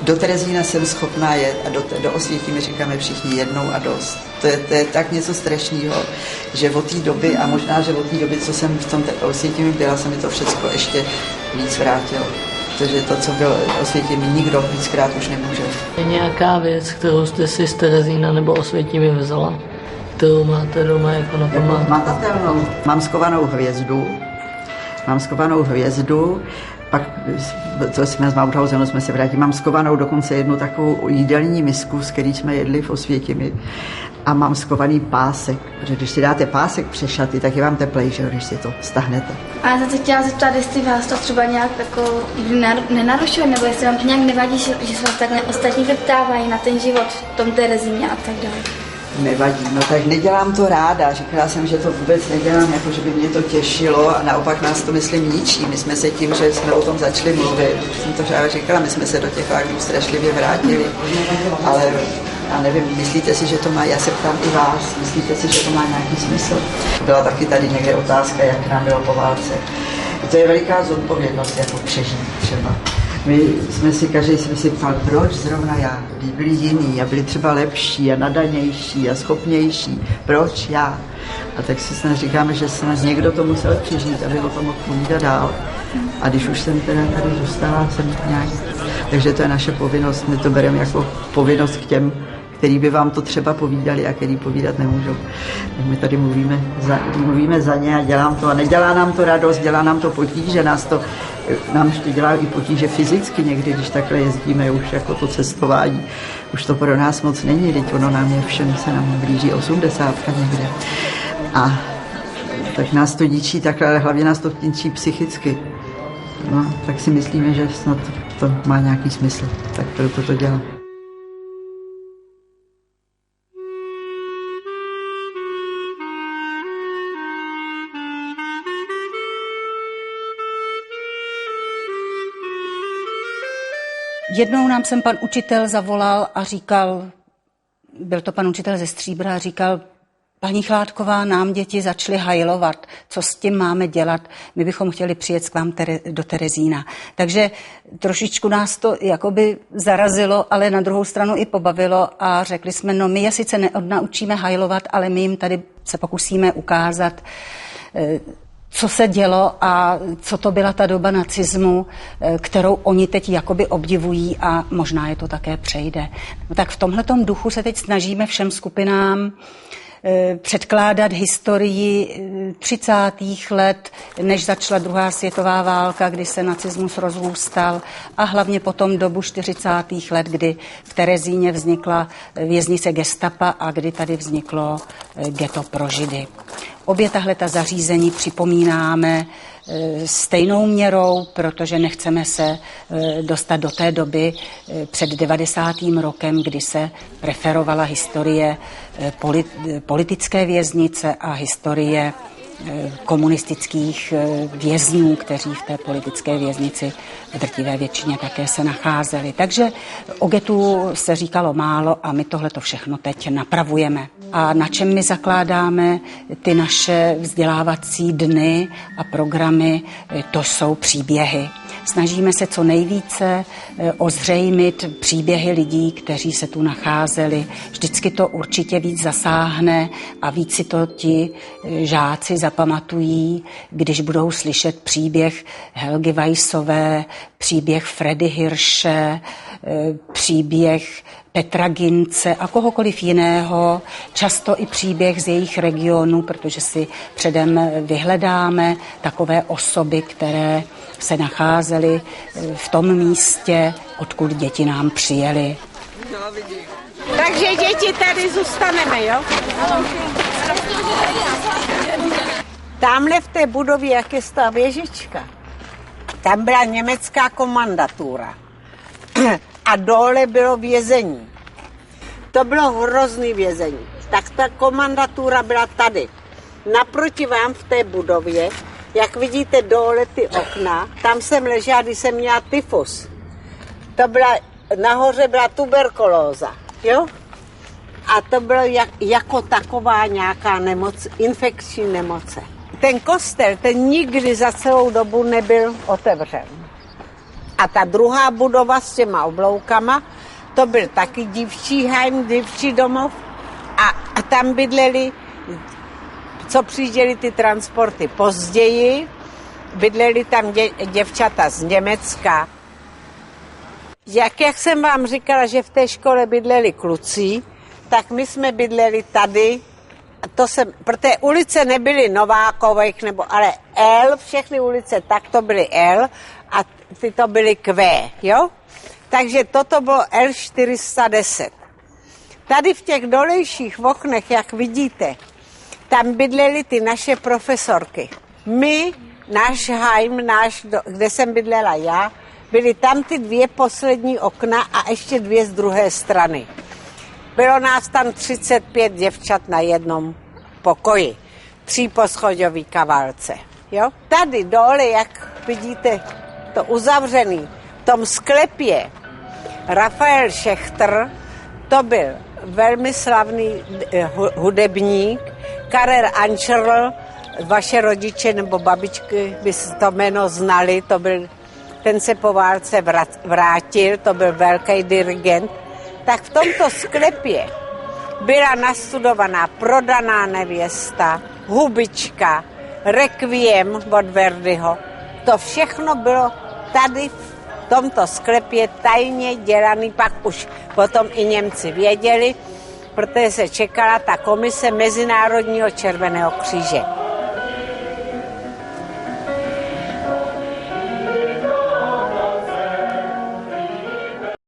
Do Terezína jsem schopná jet a do Osvětimi říkáme všichni jednou a dost. To je tak něco strašného, že od té doby a možná, že od té doby, co jsem v tom Osvětimi byla, se mi to všechno ještě víc vrátilo. Protože to, co bylo Osvětimi, nikdo víckrát už nemůže. Je nějaká věc, kterou jste si z Terezína nebo Osvětimi vzala, kterou máte doma jako na památku? Hmatatelnou. Mám skovanou hvězdu, pak to jsme z Mauthausenu jsme se vrátili, mám skovanou dokonce jednu takovou jídelní misku, z který jsme jedli v Osvětimi, a mám skovaný pásek, protože když si dáte pásek přes šaty, tak je vám teplejší, když si to stáhnete. A já jsem se chtěla zeptat, jestli vás to třeba nějak jako nenarušuje, nebo jestli vám to nějak nevadí, že se vás takhle ostatní vyptávají na ten život v tom Terezíně a tak dále. Nevadí, no tak nedělám to ráda, říkala jsem, že to vůbec nedělám, jako že by mě to těšilo a naopak nás to myslím ničí. My jsme se tím, že jsme o tom začali mluvit, jsem to říkala, my jsme se do těch láků strašlivě vrátili, ale já nevím, myslíte si, že to má, já se ptám i vás, myslíte si, že to má nějaký smysl? Byla taky tady někde otázka, jak nám bylo po válce. To je veliká zodpovědnost, jako přežít třeba. My jsme si, každý jsme si ptal, proč zrovna já, když byli jiní a byli třeba lepší a nadanější a schopnější, proč já? A tak si snad říkáme, že snad někdo to musel přežít, aby o tom mohl povídat dál. A když už jsem teda tady zůstala, jsem nějak... Takže to je naše povinnost, my to bereme jako povinnost k těm, který by vám to třeba povídali a který povídat nemůžou. My tady mluvíme za ně a dělám to a nedělá nám to radost, dělá nám to potíže, nám to dělá i potíže fyzicky někdy, když takhle jezdíme už jako to cestování. Už to pro nás moc není, teď ono nám je všem, se nám blíží 80 někde. A tak nás to ničí takhle, ale hlavně nás to ničí psychicky. No, tak si myslíme, že snad to má nějaký smysl, tak proto to dělám. Jednou nám sem pan učitel zavolal a říkal, byl to pan učitel ze Stříbra, a říkal, paní Chládková, nám děti začaly hajlovat, co s tím máme dělat, my bychom chtěli přijet k vám do Terezína. Takže trošičku nás to jakoby zarazilo, ale na druhou stranu i pobavilo a řekli jsme, no my je sice neodnaučíme hajlovat, ale my jim tady se pokusíme ukázat, co se dělo a co to byla ta doba nacismu, kterou oni teď jakoby obdivují a možná je to také přejde. No tak v tomhletom duchu se teď snažíme všem skupinám předkládat historii 30. let, než začala druhá světová válka, kdy se nacismus rozrůstal, a hlavně potom dobu 40. let, kdy v Terezíně vznikla věznice gestapa a kdy tady vzniklo ghetto pro Židy. Obě tahleta zařízení připomínáme stejnou měrou, protože nechceme se dostat do té doby před 90. rokem, kdy se preferovala historie politické věznice a historie komunistických vězňů, kteří v té politické věznici v drtivé většině také se nacházeli. Takže o getu se říkalo málo a my tohleto všechno teď napravujeme. A na čem my zakládáme ty naše vzdělávací dny a programy, to jsou příběhy. Snažíme se co nejvíce ozřejmit příběhy lidí, kteří se tu nacházeli. Vždycky to určitě víc zasáhne a víc si to ti žáci zapamatují, když budou slyšet příběh Helgy Weissové, příběh Freddy Hirsche, příběh Petra Gince a kohokoliv jiného, často i příběh z jejich regionu, protože si předem vyhledáme takové osoby, které se nacházely v tom místě, odkud děti nám přijeli. Takže děti tady zůstaneme, jo? Tamhle v té budově, jak je ta věžička, tam byla německá komandatura. A dole bylo vězení. To bylo hrozný vězení. Tak ta komandatura byla tady. Naproti vám v té budově, jak vidíte dole ty okna, tam jsem ležela, když jsem měla tyfus. To byla, nahoře byla tuberkulóza, jo? A to bylo jako taková nějaká nemoc, infekční nemoce. Ten kostel, ten nikdy za celou dobu nebyl otevřen. A ta druhá budova s těma obloukama, to byl taky dívčí hajm, dívčí domov a tam bydleli, co přijížděli ty transporty později, bydleli tam děvčata z Německa. Jak jsem vám říkala, že v té škole bydleli kluci, tak my jsme bydleli tady, protože ulice nebyly Novákových, ale L, všechny ulice tak to byly L a ty to byly Q, jo? Takže toto bylo L410. Tady v těch dolejších oknech, jak vidíte, tam bydlely ty naše profesorky. My, náš hajm, kde jsem bydlela já, byly tam ty 2 poslední okna a ještě 2 z druhé strany. Bylo nás tam 35 děvčat na jednom pokoji. 3poschodový kavalce. Jo? Tady dole, jak vidíte, to uzavřený, v tom sklepě Rafael Šechtr, to byl velmi slavný hudebník, Karel Ančerl, vaše rodiče nebo babičky by to jméno znali, to byl, ten se po válce vrátil, to byl velký dirigent. Tak v tomto sklepě byla nastudovaná Prodaná nevěsta, Hubička, Requiem od Verdiho. To všechno bylo tady v tomto sklepě tajně dělaný, pak už potom i Němci věděli, protože se čekala ta komise Mezinárodního červeného kříže.